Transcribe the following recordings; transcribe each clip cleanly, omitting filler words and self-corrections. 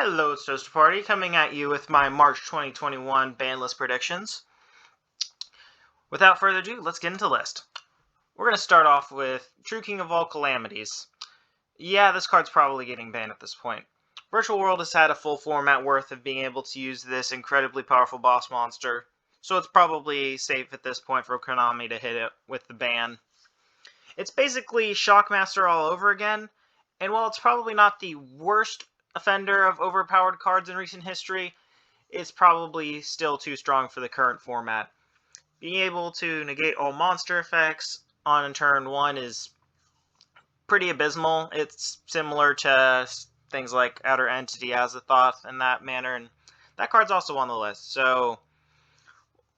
Hello, it's Toaster Party, coming at you with my March 2021 Banlist predictions. Without further ado, let's get into the list. We're going to start off with True King of all Calamities. Yeah, this card's probably getting banned at this point. Virtual World has had a full format worth of being able to use this incredibly powerful boss monster, so it's probably safe at this point for Konami to hit it with the ban. It's basically Shockmaster all over again, and while it's probably not the worst offender of overpowered cards in recent history, it's probably still too strong for the current format. Being able to negate all monster effects on turn 1 is pretty abysmal. It's similar to things like Outer Entity Azathoth in that manner, and that card's also on the list. So,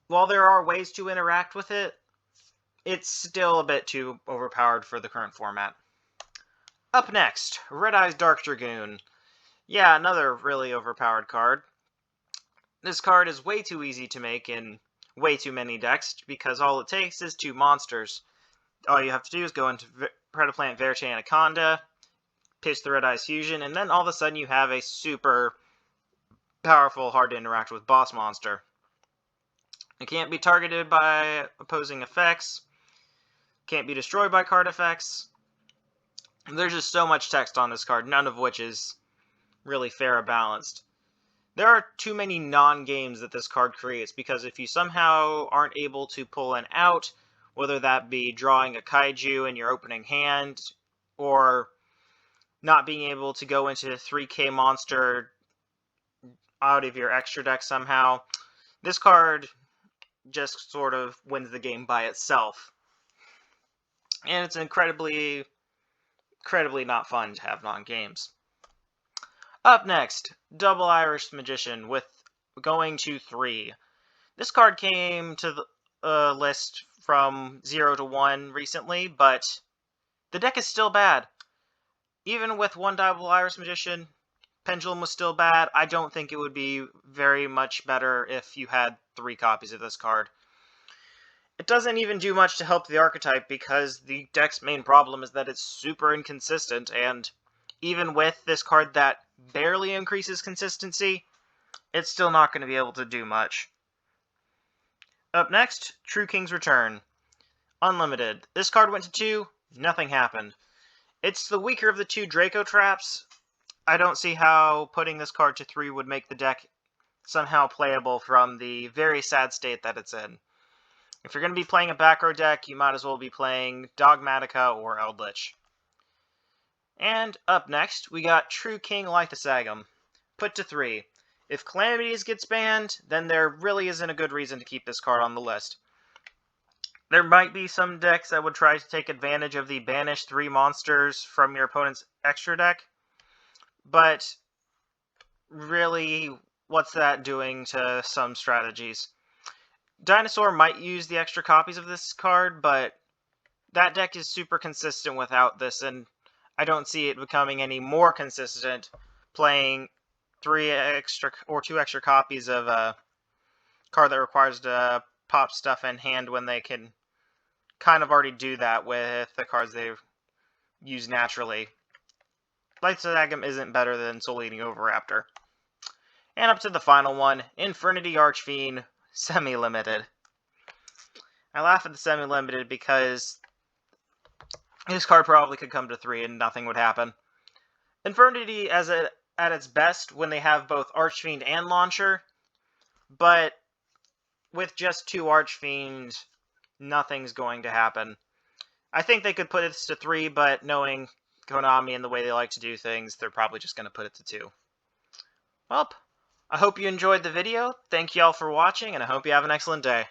while there are ways to interact with it, it's still a bit too overpowered for the current format. Up next, Red Eye's Dark Dragoon. Yeah, another really overpowered card. This card is way too easy to make in way too many decks, because all it takes is 2 monsters. All you have to do is go into Predaplant Verite Anaconda, pitch the Red Eyes Fusion, and then all of a sudden you have a super powerful, hard to interact with boss monster. It can't be targeted by opposing effects, can't be destroyed by card effects. There's just so much text on this card, none of which is really fair or balanced. There are too many non-games that this card creates, because if you somehow aren't able to pull an out, whether that be drawing a kaiju in your opening hand, or not being able to go into 3K monster out of your extra deck somehow, this card just sort of wins the game by itself. And it's incredibly not fun to have non-games. Up next, Double Irish Magician with going to 3. This card came to the list from 0 to 1 recently, but the deck is still bad. Even with 1 Double Irish Magician, Pendulum was still bad. I don't think it would be very much better if you had 3 copies of this card. It doesn't even do much to help the archetype, because the deck's main problem is that it's super inconsistent, and even with this card that barely increases consistency, it's still not going to be able to do much. Up next, True King's Return. Unlimited. This card went to 2, nothing happened. It's the weaker of the 2 Draco traps. I don't see how putting this card to 3 would make the deck somehow playable from the very sad state that it's in. If you're going to be playing a back row deck, you might as well be playing Dogmatica or Eldritch. And up next, we got True King Lithosagam, put to 3. If Calamities gets banned, then there really isn't a good reason to keep this card on the list. There might be some decks that would try to take advantage of the banish 3 monsters from your opponent's extra deck, but really, what's that doing to some strategies? Dinosaur might use the extra copies of this card, but that deck is super consistent without this, and I don't see it becoming any more consistent playing 2 extra copies of a card that requires to pop stuff in hand when they can kind of already do that with the cards they use naturally. Lithosagam isn't better than Soul Eating Oviraptor. And up to the final one, Infernity Archfiend Semi-Limited. I laugh at the Semi-Limited because this card probably could come to 3 and nothing would happen. Infernity at its best when they have both Archfiend and Launcher, but with just 2 Archfiend, nothing's going to happen. I think they could put this to 3, but knowing Konami and the way they like to do things, they're probably just going to put it to 2. Well, I hope you enjoyed the video. Thank you all for watching, and I hope you have an excellent day.